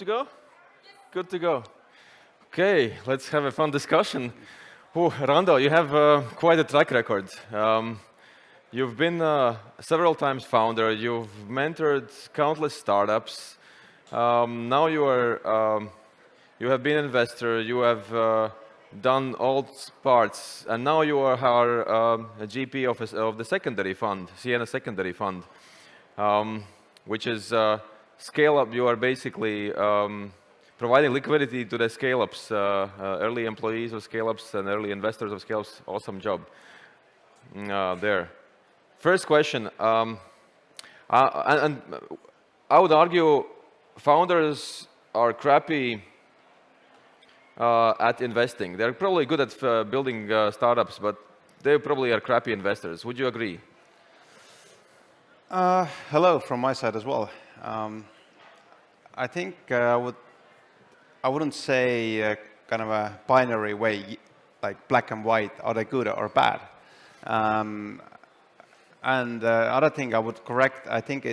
to go? Good to go. Okay, let's have a fun discussion. Oh, Rando, you have quite a track record. You've been several times founder. You've mentored countless startups. Now you have been investor. You have done all parts, and now you are a GP of the secondary fund, Siena Secondary Fund, which is scale up. You are basically providing liquidity to the scale-ups, early employees of scale-ups and early investors of scale-ups. Awesome job there. First question, and I would argue founders are crappy at investing. They're probably good at building startups, but they probably are crappy investors. Would you agree? Hello from my side as well. I think I wouldn't say kind of a binary way, like black and white, are they good or bad? And other thing I would correct, I think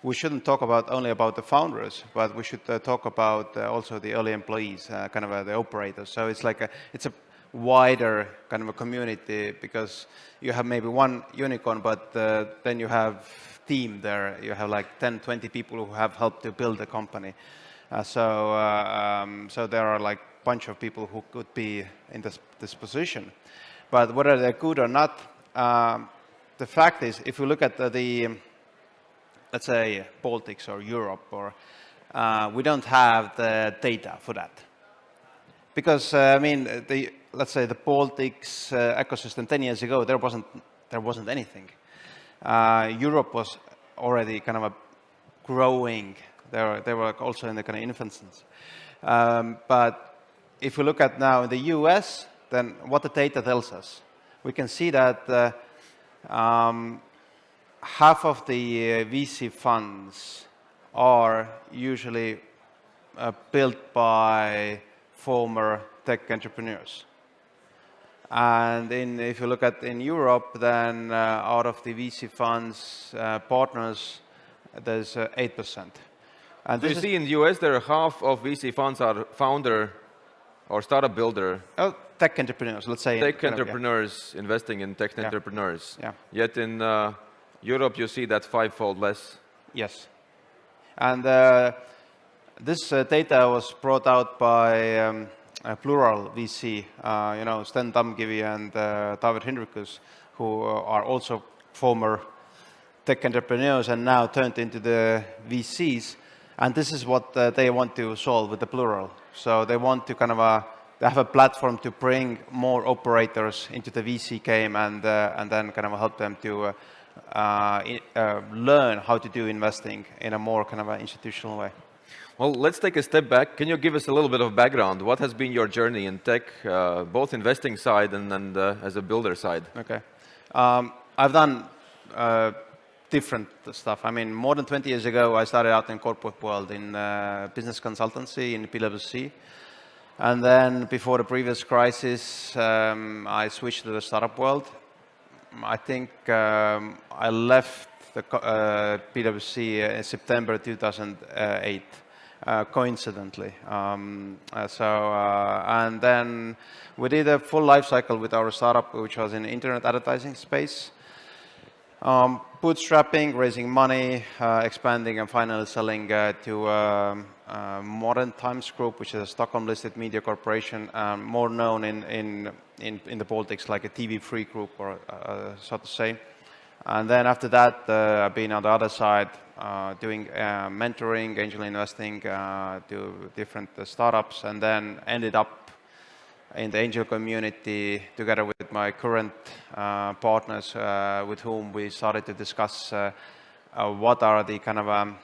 we shouldn't talk only about the founders, but we should talk about also the early employees, kind of the operators. So it's like it's a wider kind of a community, because you have maybe one unicorn, but then you have team there. You have like 10, 20 people who have helped to build the company. So there are like a bunch of people who could be in this position. But whether they're good or not, the fact is, if you look at let's say, Baltics or Europe, we don't have the data for that. Because, I mean, let's say the Baltics ecosystem 10 years ago, there wasn't anything. Europe was already kind of growing. They were also in the kind of infancy. But if we look at now in the US, then what the data tells us, we can see that half of the VC funds are usually built by former tech entrepreneurs. And if you look at in Europe, then out of the VC funds partners, there's 8%. And do you see in the US there are half of VC funds are founder or startup builder? Oh, tech entrepreneurs, let's say. Tech entrepreneurs investing in tech entrepreneurs. Yeah. Yet in Europe you see that fivefold less. Yes. And this data was brought out by Plural VC, Sten Tamkivi and David Hindrikus, who are also former tech entrepreneurs and now turned into the VCs. And this is what they want to solve with the Plural. So they want to kind of they have a platform to bring more operators into the VC game and then kind of help them to learn how to do investing in a more kind of institutional way. Well, let's take a step back. Can you give us a little bit of background? What has been your journey in tech, both investing side and as a builder side? Okay. I've done different stuff. I mean, more than 20 years ago, I started out in corporate world in business consultancy in PwC. And then before the previous crisis, I switched to the startup world. I think I left the PwC in September 2008, coincidentally. And then we did a full life cycle with our startup, which was in internet advertising space. Bootstrapping, raising money, expanding, and finally selling to Modern Times Group, which is a Stockholm-listed media corporation, more known in the Baltics like a TV3 group, or so to say. And then after that, I've been on the other side doing mentoring, angel investing to different startups, and then ended up in the angel community together with my current partners with whom we started to discuss what are the kind of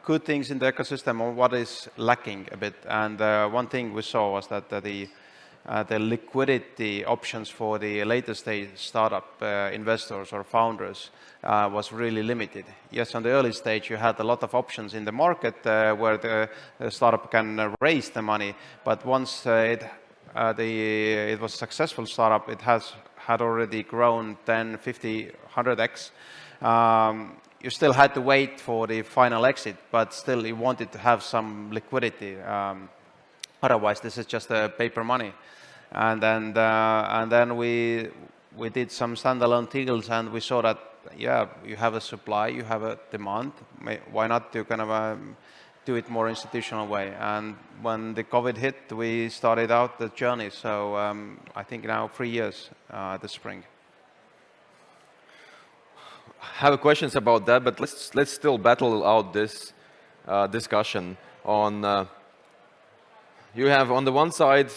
good things in the ecosystem or what is lacking a bit. And one thing we saw was that the liquidity options for the later stage startup investors or founders was really limited. Yes, on the early stage you had a lot of options in the market where the startup can raise the money, but once it was a successful startup, it had already grown 10, 50, 100x. you still had to wait for the final exit, but still you wanted to have some liquidity. Otherwise, this is just paper money. And then we did some standalone deals, and we saw that, yeah, you have a supply, you have a demand. Why not to kind of do it more institutional way? And when the COVID hit, we started out the journey. So I think now 3 years this spring. I have questions about that, but let's still battle out this discussion on. You have on the one side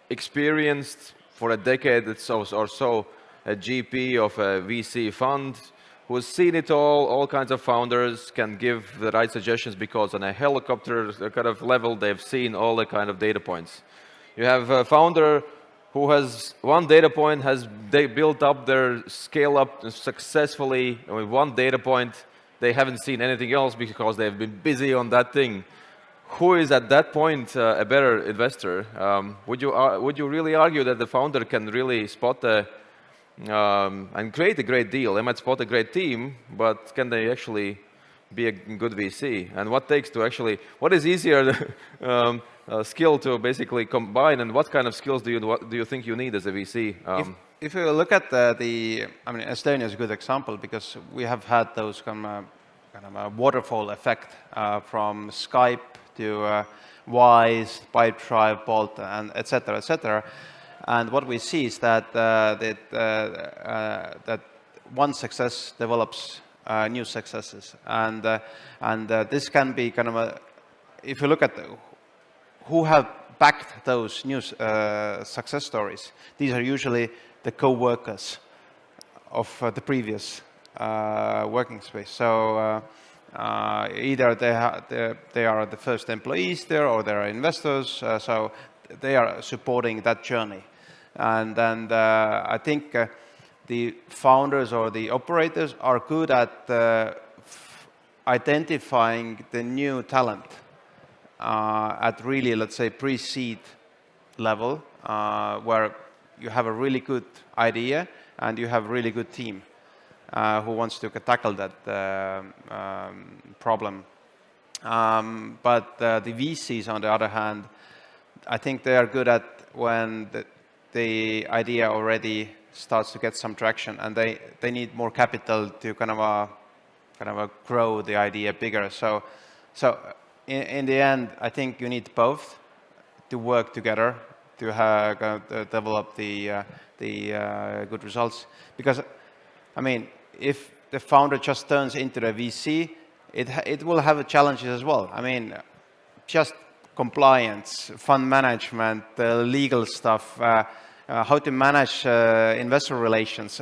experienced for a decade or so a GP of a VC fund who's seen it all kinds of founders, can give the right suggestions because on a helicopter kind of level they've seen all the kind of data points. You have a founder who has one data point, they built up their scale up successfully with one data point. They haven't seen anything else because they've been busy on that thing. Who is at that point a better investor? Would you really argue that the founder can really spot and create a great deal? They might spot a great team, but can they actually be a good VC? And what is easier skill to basically combine, and what kind of skills do you think you need as a VC? If you look at Estonia is a good example because we have had those kind of a waterfall effect from Skype to Wise, Pipedrive, Bolt, and etc., etc. And what we see is that that one success develops new successes, and this can be kind of if you look at who have backed those new success stories, these are usually the co-workers of the previous working space. So either they are the first employees there, or they are investors. So they are supporting that journey, and I think the founders or the operators are good at identifying the new talent at really, let's say, pre-seed level, where you have a really good idea and you have a really good team who wants to tackle that problem. But the VCs, on the other hand, I think they are good at when the idea already starts to get some traction, and they need more capital to kind of grow the idea bigger. So in the end, I think you need both to work together to develop the good results. Because, I mean, if the founder just turns into the VC, it will have challenges as well. I mean, just compliance, fund management, legal stuff, how to manage investor relations.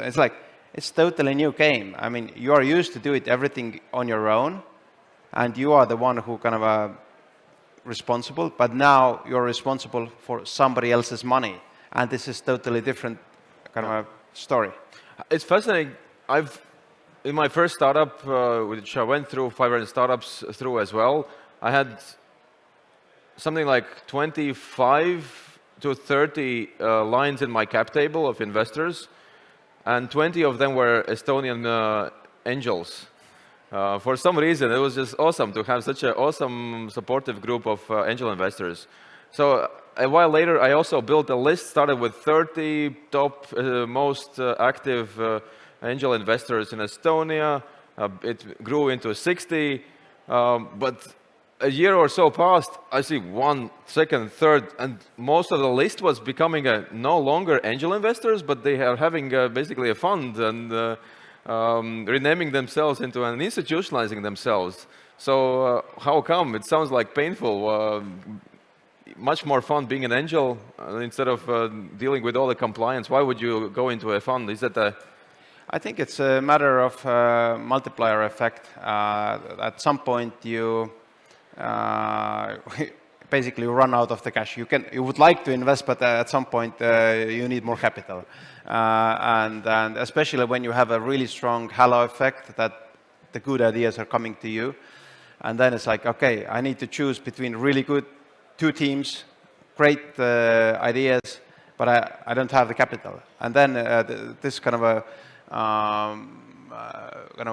It's totally new game. I mean, you are used to do everything on your own, and you are the one who kind of responsible, but now you're responsible for somebody else's money, and this is totally different kind of a story. It's fascinating. In my first startup, which I went through 500 startups through as well, I had something like 25 to 30 lines in my cap table of investors, and 20 of them were Estonian angels. For some reason, it was just awesome to have such an awesome, supportive group of angel investors. So a while later, I also built a list, started with 30 top most active angel investors in Estonia. It grew into 60, but a year or so passed, I see one, second, third, and most of the list was becoming no longer angel investors, but they are having basically a fund and renaming themselves into and institutionalizing themselves. So how come? It sounds like painful. Much more fun being an angel instead of dealing with all the compliance. Why would you go into a fund? Is that I think it's a matter of multiplier effect. At some point, you basically run out of the cash. You would like to invest, but at some point you need more capital. And especially when you have a really strong halo effect that the good ideas are coming to you. And then it's like, okay, I need to choose between really good two teams, great ideas, but I don't have the capital. And then this kind of a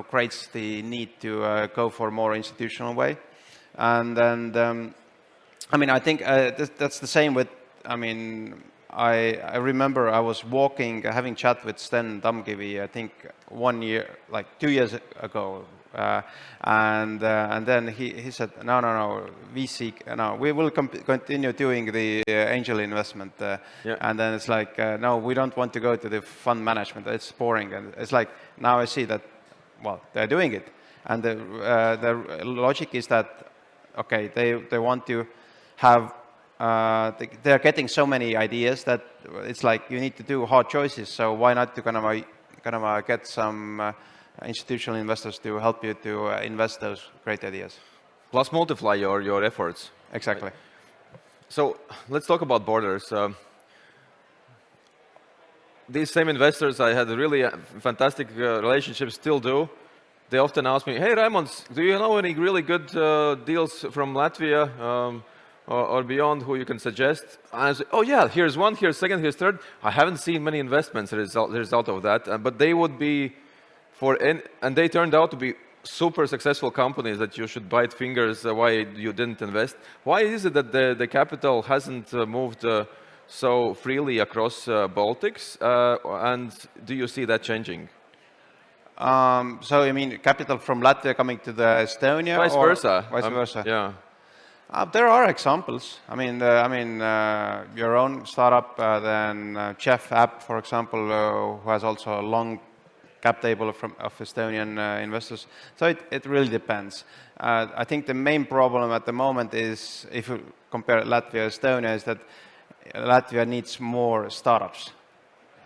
creates the need to go for a more institutional way. And then, I mean, I think that's the same with, I mean, I remember I was having chat with Sten Damkivi, I think 1 year, like 2 years ago. And then he said, no, VC, no, we will continue doing the angel investment. And then it's like, no, we don't want to go to the fund management. It's boring. And it's like, now I see that, well, they're doing it. And the logic is that, okay, they want to have, they're getting so many ideas that it's like you need to do hard choices. So why not to kind of get some institutional investors to help you to invest those great ideas. Plus multiply your efforts. Exactly. So let's talk about borders. These same investors I had really fantastic relationships, still do. They often ask me, hey Raimonds, do you know any really good deals from Latvia or beyond who you can suggest? And I say, oh yeah, here's one, here's second, here's third. I haven't seen many investments as a result of that, but they would be and they turned out to be super successful companies that you should bite fingers why you didn't invest. Why is it that the capital hasn't moved so freely across Baltics? And do you see that changing? So you mean capital from Latvia coming to the Estonia? Vice versa. Vice versa. Yeah. There are examples. I mean, your own startup, then Chef app, for example, who has also a long cap table of Estonian investors. So it really depends. I think the main problem at the moment is, if you compare Latvia and Estonia, is that Latvia needs more startups.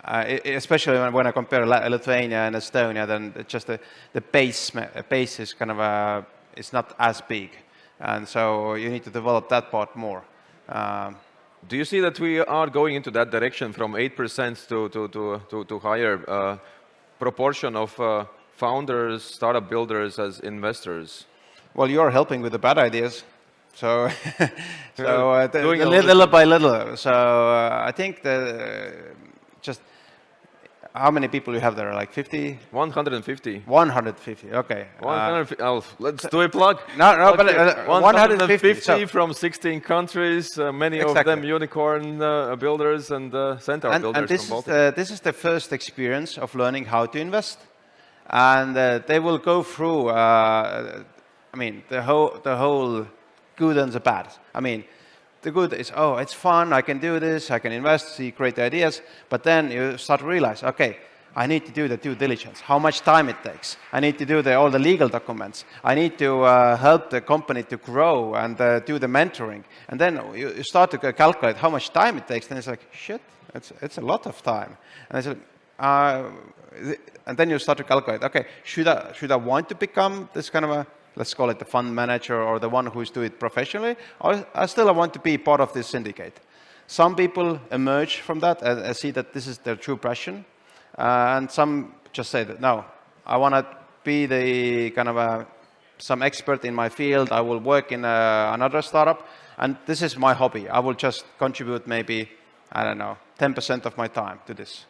Especially when I compare Lithuania and Estonia, then just the base is kind of it's not as big, and so you need to develop that part more. Do you see that we are going into that direction from 8% to higher proportion of founders, startup builders as investors? Well, you're helping with the bad ideas, so little by little. So I think just how many people you have there? Like 50? 150. 150. Okay. 150. Let's do a plug. No, but 150 from 16 countries. Many exactly. of them unicorn builders and centaur builders from Baltic. This is the first experience of learning how to invest, and they will go through. I mean, the whole good and the bad. I mean, the good is, oh, it's fun, I can do this, I can invest, see great ideas, but then you start to realize, okay, I need to do the due diligence, how much time it takes. I need to do all the legal documents. I need to help the company to grow and do the mentoring. And then you start to calculate how much time it takes, and it's like, shit, it's a lot of time. And I said, and then you start to calculate, okay, should I want to become this kind of a, let's call it the fund manager or the one who's doing it professionally, or I still want to be part of this syndicate. Some people emerge from that and see that this is their true passion, and some just say that, no, I want to be the kind of some expert in my field, I will work in another startup, and this is my hobby. I will just contribute maybe, I don't know, 10% of my time to this.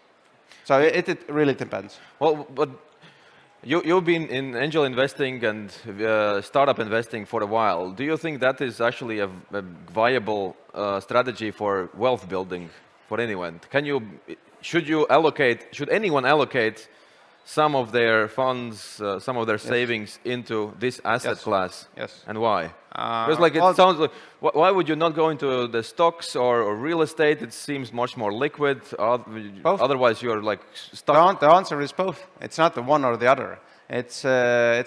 So it really depends. Well, but you've been in angel investing and startup investing for a while. Do you think that is actually a viable strategy for wealth building for anyone? Should anyone allocate some of their funds, some of their savings into this asset class? Yes. And why? Because it sounds like, why would you not go into the stocks or real estate? It seems much more liquid. Both. Otherwise, you're like stuck. The answer is both. It's not the one or the other. It's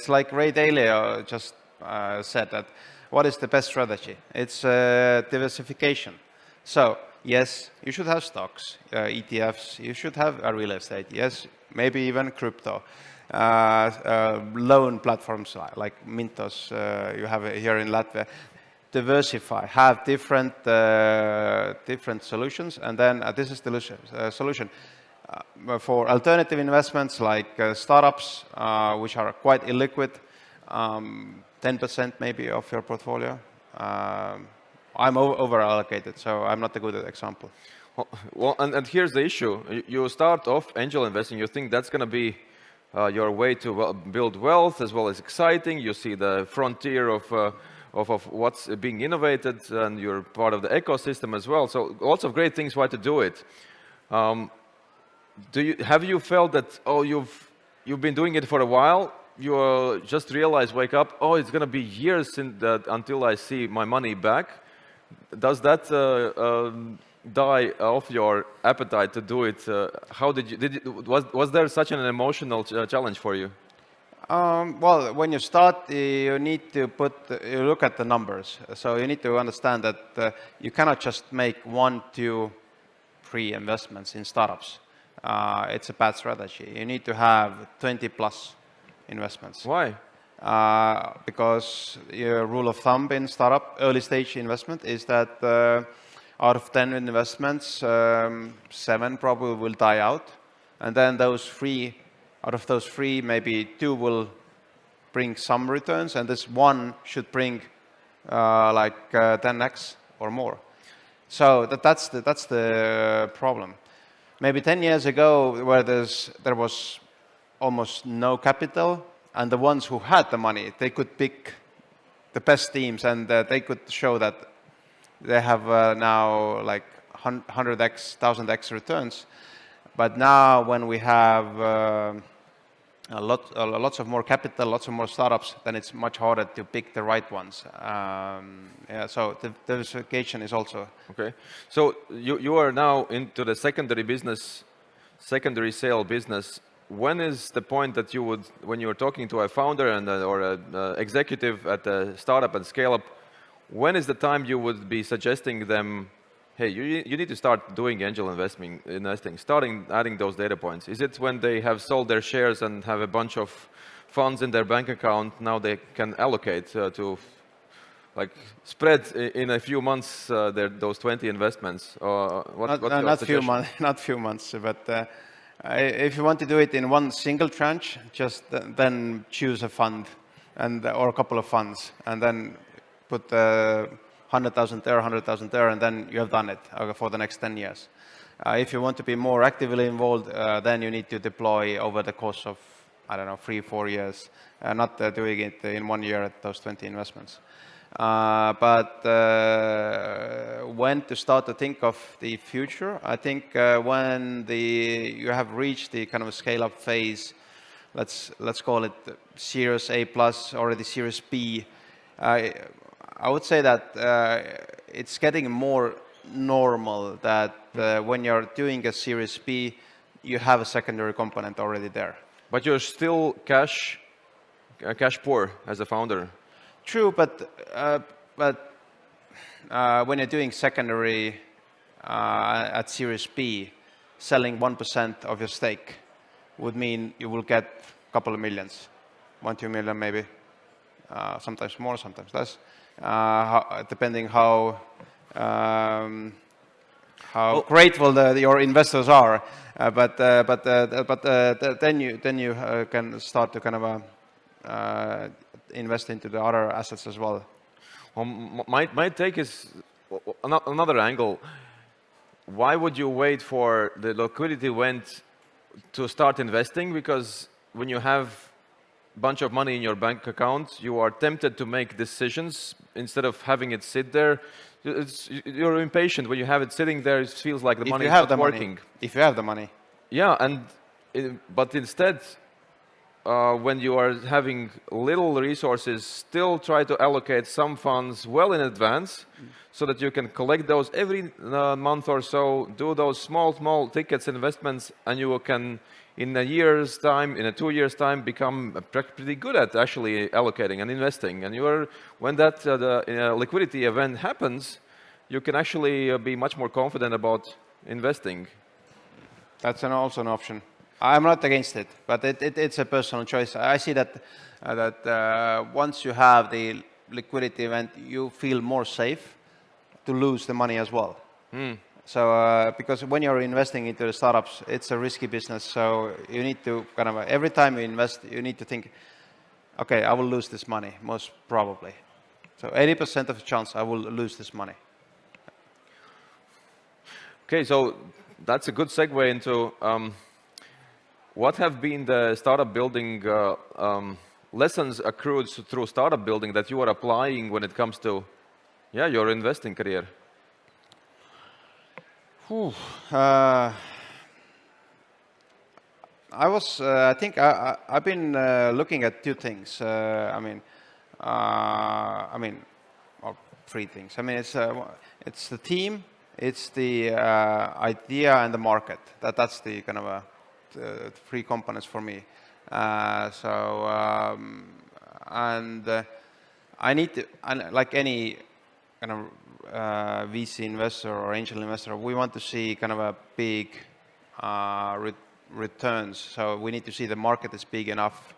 like Ray Dalio just said that. What is the best strategy? It's diversification. So yes, you should have stocks, ETFs. You should have a real estate. Yes, maybe even crypto. Loan platforms like Mintos you have here in Latvia. Diversify, have different solutions, and then this is the solution. For alternative investments like startups, which are quite illiquid, 10% maybe of your portfolio. I'm over-allocated, so I'm not a good example. Well, and here's the issue. You start off angel investing, you think that's going to be your way to build wealth as well as exciting. You see the frontier of what's being innovated, and you're part of the ecosystem as well. So lots of great things why to do it. Have you felt that, oh, you've been doing it for a while, you just realize, wake up, oh, it's going to be years until I see my money back? Does that die off your appetite to do it? How was there such an emotional challenge for you? Well, when you start, you need to you look at the numbers. So you need to understand that you cannot just make 1, 2, 3 investments in startups. It's a bad strategy. You need to have 20 plus investments. Why? Because your rule of thumb in startup early stage investment is that out of 10 investments, 7 probably will die out, and then out of those 3, maybe 2 will bring some returns, and this 1 should bring like 10x or more. So that's the problem. Maybe 10 years ago, where there was almost no capital, and the ones who had the money, they could pick the best teams, and they could show that they have now like 100x, 1000x returns. But now when we have lots of more capital, lots of more startups, then it's much harder to pick the right ones. Yeah, so the diversification is also... Okay. So you are now into the secondary sale business. When is the point that when you're talking to a founder or an executive at a startup and scale up, when is the time you would be suggesting them, hey, you need to start doing angel investing, starting adding those data points? Is it when they have sold their shares and have a bunch of funds in their bank account, now they can allocate to like spread in a few months those 20 investments? Or not few months, but if you want to do it in one single tranche, just then choose a fund or a couple of funds, and then put 100,000 there, 100,000 there, and then you have done it for the next 10 years. If you want to be more actively involved, then you need to deploy over the course of, I don't know, 3-4 years, not doing it in 1 year at those 20 investments. But when to start to think of the future, I think when you have reached the kind of scale-up phase, let's call it Series A+, already Series B, I would say that it's getting more normal that when you're doing a Series B, you have a secondary component already there. But you're still cash poor as a founder. True, but when you're doing secondary at Series B, selling 1% of your stake would mean you will get a couple of millions, 1-2 million maybe, sometimes more, sometimes less, depending how grateful your investors are. But then you can start to kind of invest into the other assets as well. My take is another angle. Why would you wait for the liquidity event to start investing? Because when you have a bunch of money in your bank account, you are tempted to make decisions instead of having it sit there. You're impatient when you have it sitting there. It feels like the money is not working. If you have the money. Yeah, but instead, when you are having little resources, still try to allocate some funds well in advance so that you can collect those every month or so, do those small tickets investments, and you can, in a year's time, in a 2 years' time, become pretty good at actually allocating and investing. And when that liquidity event happens, you can actually be much more confident about investing. That's also an option. I'm not against it, but it's a personal choice. I see that once you have the liquidity event, you feel more safe to lose the money as well. So because when you're investing into the startups, it's a risky business. So you need to kind of every time you invest, you need to think, okay, I will lose this money most probably. So 80% of the chance I will lose this money. Okay, so that's a good segue into. what have been the startup building lessons accrued through startup building that you are applying when it comes to your investing career? I think I've been looking at two things. Or three things. It's the team, it's the idea, and the market. That's the kind of three components for me. I need to, like any kind of VC investor or angel investor, we want to see kind of a big returns. So we need to see the market is big enough.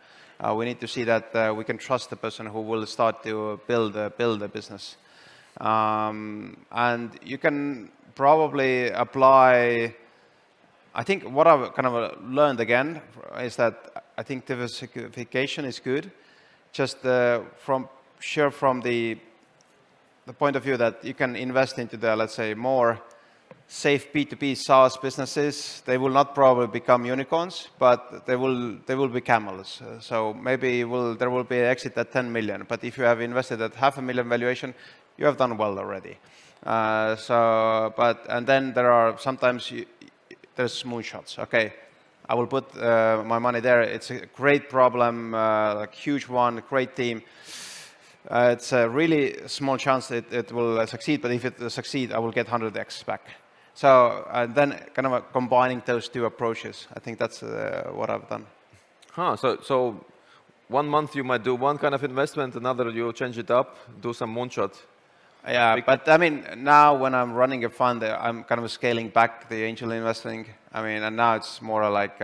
We need to see that we can trust the person who will start to build a business. And you can probably apply. I think what I've kind of learned again is that I think diversification is good, just from the point of view that you can invest into the, let's say, more safe B2B SaaS businesses. They will not probably become unicorns, but they will be camels. So maybe there will be an exit at 10 million, but if you have invested at 500,000 valuation, you have done well already. And then there are sometimes there's moonshots. Okay, I will put my money there. It's a great problem, like huge one, great team. It's a really small chance it will succeed, but if it succeeds, I will get 100x back. So then kind of combining those two approaches, I think that's what I've done. So 1 month you might do one kind of investment, another you change it up, do some moonshot. Yeah, but I mean, now when I'm running a fund, I'm kind of scaling back the angel investing. And now it's more like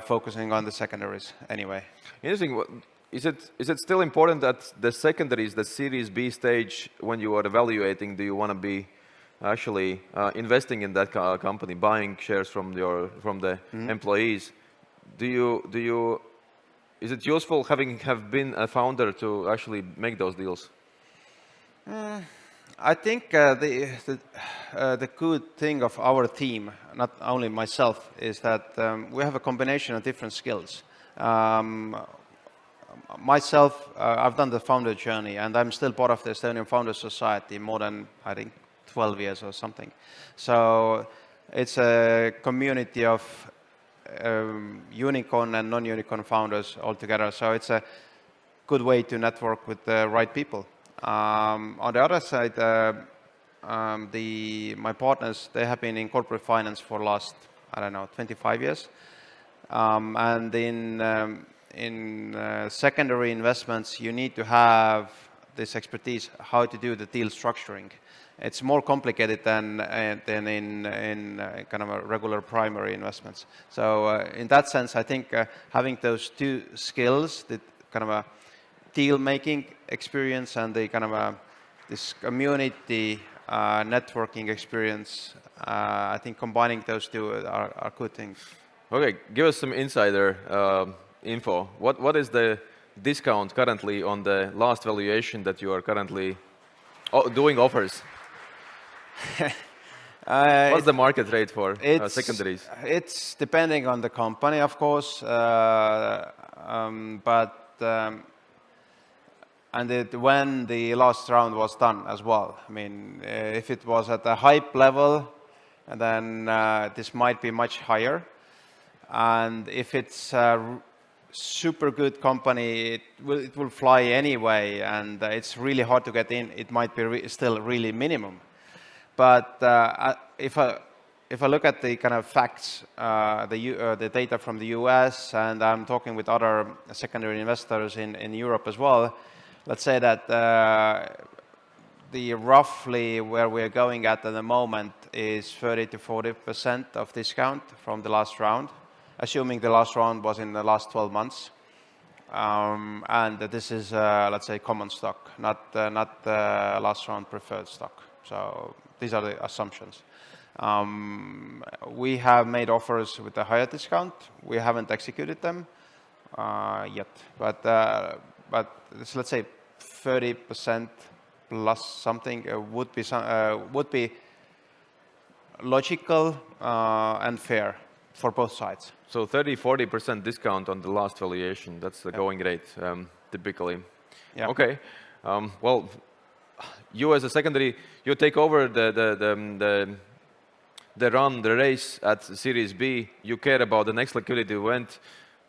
focusing on the secondaries anyway. Interesting. Is it still important that the secondaries, the Series B stage, when you are evaluating, do you want to be actually investing in that company, buying shares from the employees? Is it useful have been a founder to actually make those deals? I think the good thing of our team, not only myself, is that we have a combination of different skills. Myself, I've done the founder journey, and I'm still part of the Estonian Founders Society more than, I think, 12 years or something. So it's a community of unicorn and non-unicorn founders all together. So it's a good way to network with the right people. On the other side, my partners, they have been in corporate finance for last, 25 years. And in secondary investments, you need to have this expertise how to do the deal structuring. It's more complicated than in kind of a regular primary investments. So in that sense, I think having those two skills, the kind of a deal-making experience and the kind of this community networking experience, I think combining those two are good things. Okay, give us some insider info. What is the discount currently on the last valuation that you are currently doing offers? What's the market rate for secondaries? It's depending on the company, of course, when the last round was done as well. If it was at a hype level, then this might be much higher. And if it's a super good company, it will fly anyway, and it's really hard to get in. It might be still really minimum. But if I look at the kind of facts, the data from the US, and I'm talking with other secondary investors in Europe as well, let's say that the roughly where we're going at the moment is 30 to 40% of discount from the last round, assuming the last round was in the last 12 months. And this is, let's say, common stock, not last round preferred stock. So these are the assumptions. We have made offers with a higher discount. We haven't executed them yet. But let's say 30% plus something would be logical and fair. for both sides. So 30-40% discount on the last valuation. That's the going rate, typically. Yeah. Okay. Well, you as a secondary, you take over the race at Series B. You care about the next liquidity event.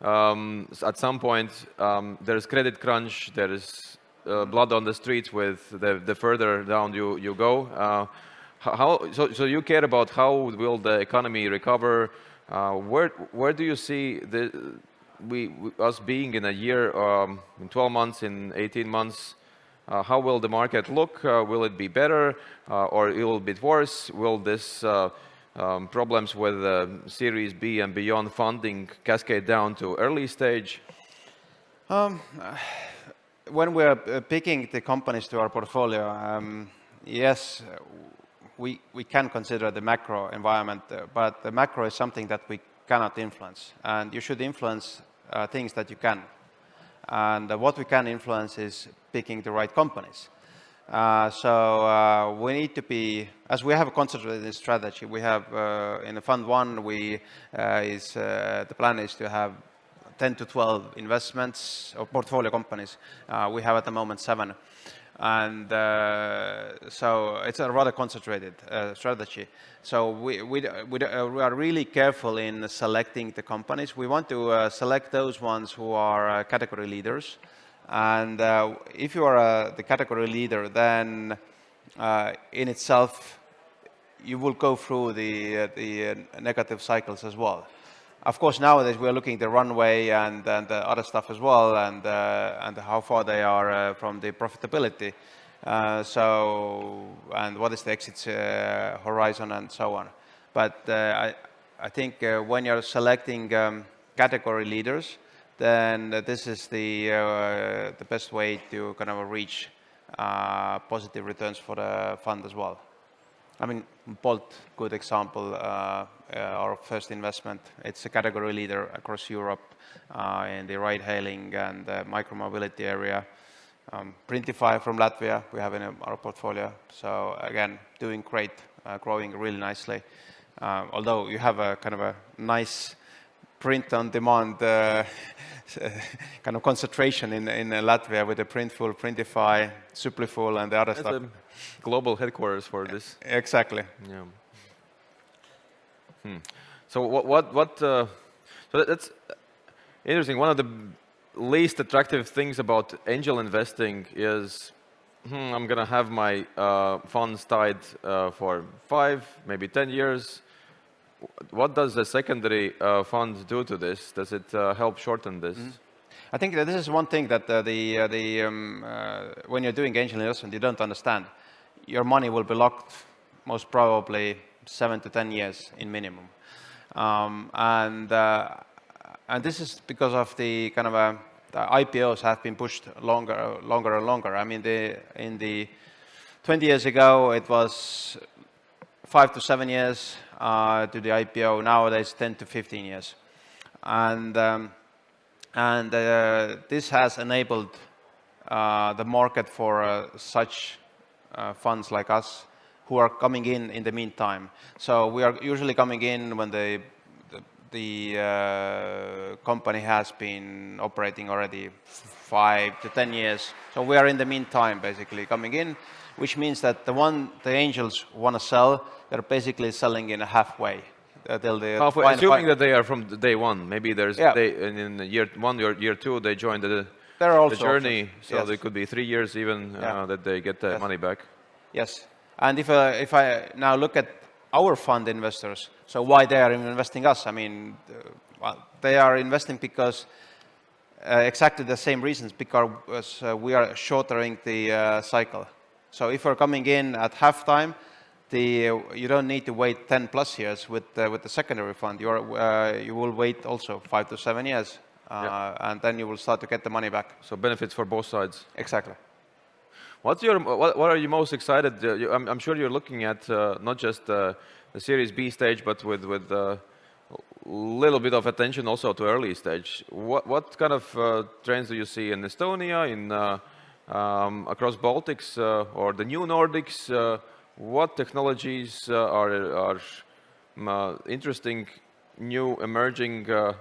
At some point, there's credit crunch. There is blood on the streets with the further down you go. So you care about how will the economy recover? Where do you see us being in a year, in 12 months, in 18 months? How will the market look? Will it be better or a little bit worse? Will this problems with Series B and beyond funding cascade down to early stage? When we're picking the companies to our portfolio, yes, we can consider the macro environment, but the macro is something that we cannot influence, and you should influence things that you can. And what we can influence is picking the right companies. So we need to be, as we have a concentrated strategy, we have in the Fund 1, the plan is to have 10 to 12 investments or portfolio companies. We have at the moment 7. And so it's a rather concentrated strategy. So we are really careful in selecting the companies. We want to select those ones who are category leaders. And if you are the category leader, then in itself, you will go through the negative cycles as well. Of course, nowadays we are looking at the runway and other stuff as well, and how far they are from the profitability. And what is the exit horizon and so on. But I think when you're selecting category leaders, then this is the best way to kind of reach positive returns for the fund as well. I mean, Bolt, good example, our first investment. It's a category leader across Europe in the ride-hailing and micromobility area. Printify from Latvia, we have in our portfolio. So again, doing great, growing really nicely. Although you have a kind of a nice print-on-demand kind of concentration in Latvia with the Printful, Printify, Suppliful, and the other stuff. Global headquarters for this. Exactly. Yeah. So so that's interesting. One of the least attractive things about angel investing is I'm going to have my funds tied for 5, maybe 10 years. What does a secondary fund do to this? Does it help shorten this? I think that this is one thing that when you're doing angel investment, you don't understand. Your money will be locked most probably 7 to 10 years in minimum. And this is because of the kind of the IPOs have been pushed longer and longer. I mean, in the 20 years ago, it was 5 to 7 years to the IPO. Nowadays, 10 to 15 years. And this has enabled the market for such funds like us who are coming in the meantime. So we are usually coming in when the company has been operating already 5 to 10 years. So we are in the meantime basically coming in, which means that the angels want to sell, they're basically selling in a halfway. Halfway, assuming that they are from day one. Maybe there's in year 1 or year 2 they join the journey, options. So they could be 3 years even that they get the money back. Yes, and if I now look at our fund investors, so why they are investing us? I mean, well, they are investing because exactly the same reasons, because we are shortening the cycle. So if we're coming in at halftime, you don't need to wait 10 plus years with the secondary fund. You will wait also 5 to 7 years, and then you will start to get the money back. So benefits for both sides. Exactly. What are you most excited? I'm sure you're looking at not just the Series B stage, but with a little bit of attention also to early stage. What kind of trends do you see in Estonia, in across Baltics, or the new Nordics? What technologies are interesting new emerging, that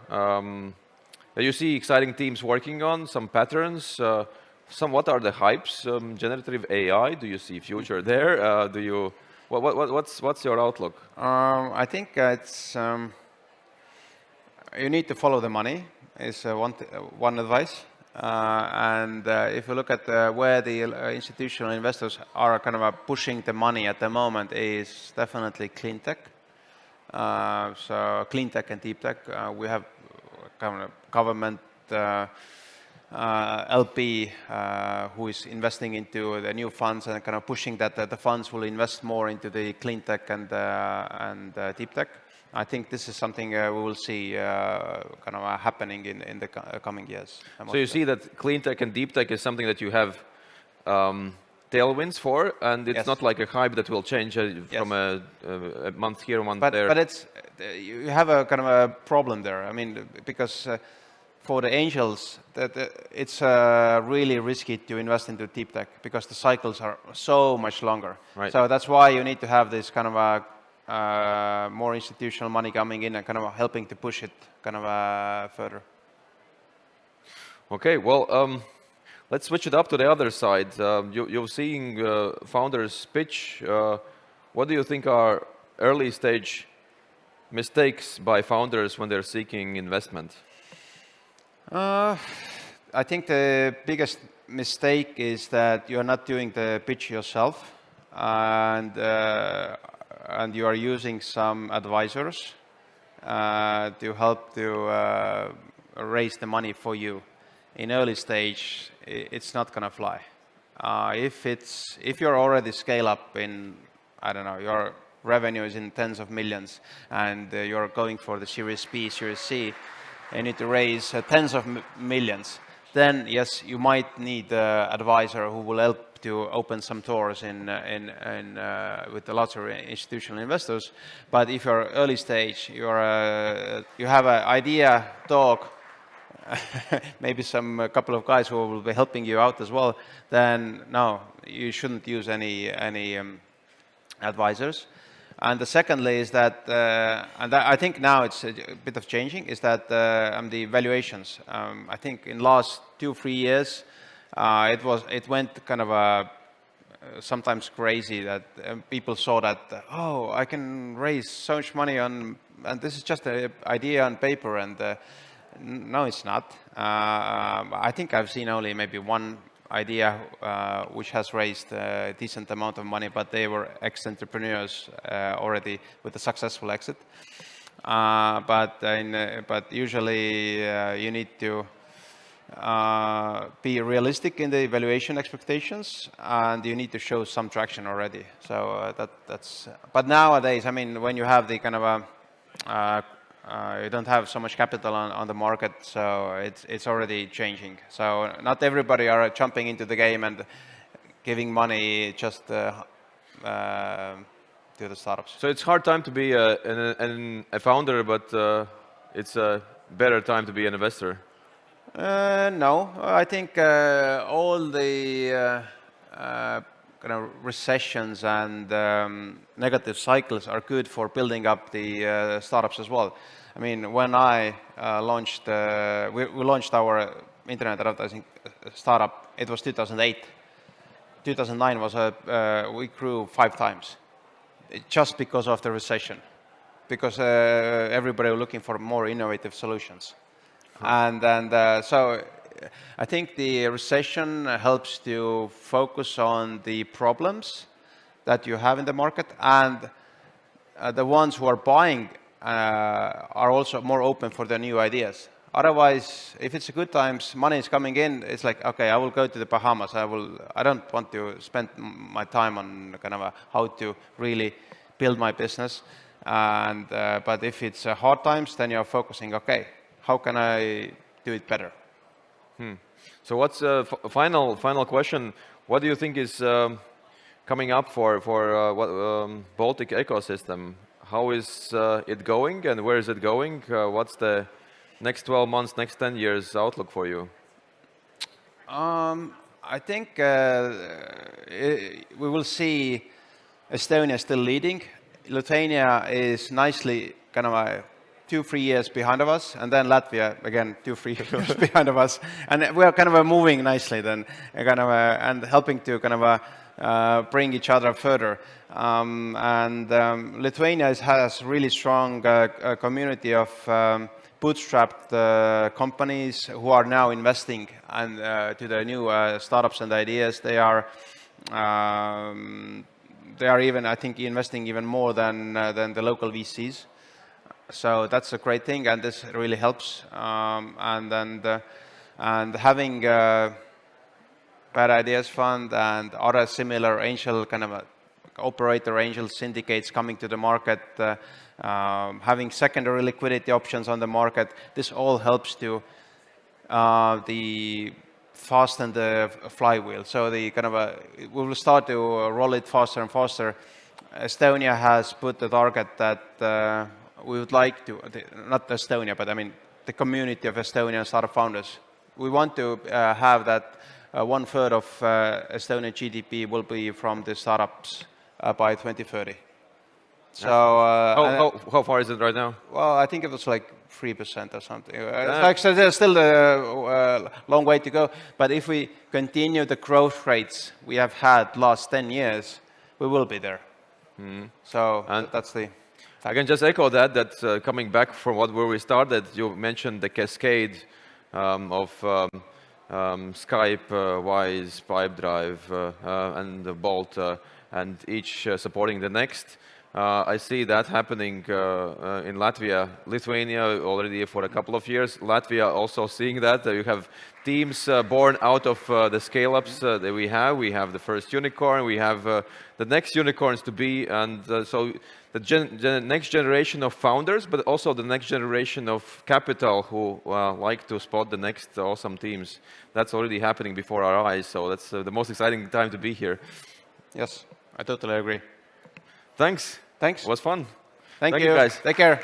you see exciting teams working on, some patterns? What are the hypes? Generative AI, do you see future there? What's your outlook? I think you need to follow the money is one advice. If you look at where the institutional investors are kind of pushing the money at the moment is definitely clean tech. So clean tech and deep tech. We have kind of government LP who is investing into the new funds and kind of pushing that the funds will invest more into the clean tech and deep tech. I think this is something we will see kind of happening in the coming years. So you see that clean tech and deep tech is something that you have tailwinds for, and it's not like a hype that will change from a month here, a month there. But it's you have a kind of a problem there. I mean, because for the angels, it's really risky to invest into deep tech because the cycles are so much longer. Right. So that's why you need to have this kind of more institutional money coming in and kind of helping to push it kind of further. Okay, well, let's switch it up to the other side. You're seeing founders pitch. What do you think are early stage mistakes by founders when they're seeking investment? I think the biggest mistake is that you're not doing the pitch yourself, and you are using some advisors to help to raise the money for you. In early stage, it's not going to fly. If you're already scale up in, I don't know, your revenue is in tens of millions, and you're going for the Series B, Series C, you need to raise tens of millions, then yes, you might need an advisor who will help to open some doors with lots of institutional investors. But if you're early stage, you have an idea, talk, maybe a couple of guys who will be helping you out as well, then no, you shouldn't use any advisors. And the secondly is that, I think now it's a bit of changing, is that the valuations. I think in last 2-3 years, it went kind of sometimes crazy that people saw that, oh, I can raise so much money and this is just an idea on paper, and no, it's not. I think I've seen only maybe one idea which has raised a decent amount of money, but they were ex-entrepreneurs already with a successful exit. But usually you need to be realistic in the evaluation expectations, and you need to show some traction already. So that's. But nowadays, I mean, when you have the kind of you don't have so much capital on the market, so it's already changing. So not everybody are jumping into the game and giving money just to the startups. So it's hard time to be a founder, but it's a better time to be an investor. No, I think all the kind of recessions and negative cycles are good for building up the startups as well. I mean, when I launched, we launched our internet advertising startup, it was 2008. 2009 was we grew 5 times, just because of the recession, because everybody was looking for more innovative solutions. So I think the recession helps to focus on the problems that you have in the market, and the ones who are buying are also more open for the new ideas. Otherwise, if it's a good times, money is coming in, it's like, okay, I will go to the Bahamas. I don't want to spend my time on kind of how to really build my business. But if it's hard times, then you're focusing, okay, how can I do it better? So what's final question? What do you think is coming up for Baltic ecosystem? How is it going, and where is it going? What's the next 12 months, next 10 years outlook for you? I think we will see Estonia still leading. Lithuania is nicely kind of 2-3 years behind of us, and then Latvia again 2-3 years behind of us, and we are kind of moving nicely then, kind of and helping to kind of bring each other further. Lithuania has really strong community of bootstrapped companies who are now investing and to the new startups and ideas. They are even, I think, investing even more than the local VCs. So that's a great thing, and this really helps. And having BADideas.fund and other similar angel kind of operator angel syndicates coming to the market, having secondary liquidity options on the market, this all helps to fasten the flywheel. So the kind of we will start to roll it faster and faster. Estonia has put the target that we would like to, not Estonia, but I mean the community of Estonian startup founders. We want to have that 1/3 of Estonian GDP will be from the startups by 2030. So how far is it right now? well, I think it was like 3% or something. So there's still a long way to go. But if we continue the growth rates we have had last 10 years, we will be there. So that's the... I can just echo that coming back from where we started, you mentioned the cascade of Skype, Wise, Pipedrive, and Bolt, and each supporting the next. I see that happening in Latvia, Lithuania already for a couple of years. Latvia also seeing that. You have teams born out of the scale-ups that we have. We have the first unicorn. We have the next unicorns to be. And so the next generation of founders, but also the next generation of capital who like to spot the next awesome teams. That's already happening before our eyes. So that's the most exciting time to be here. Yes, I totally agree. Thanks. Thanks. It was fun. Thank you, you, guys. Take care.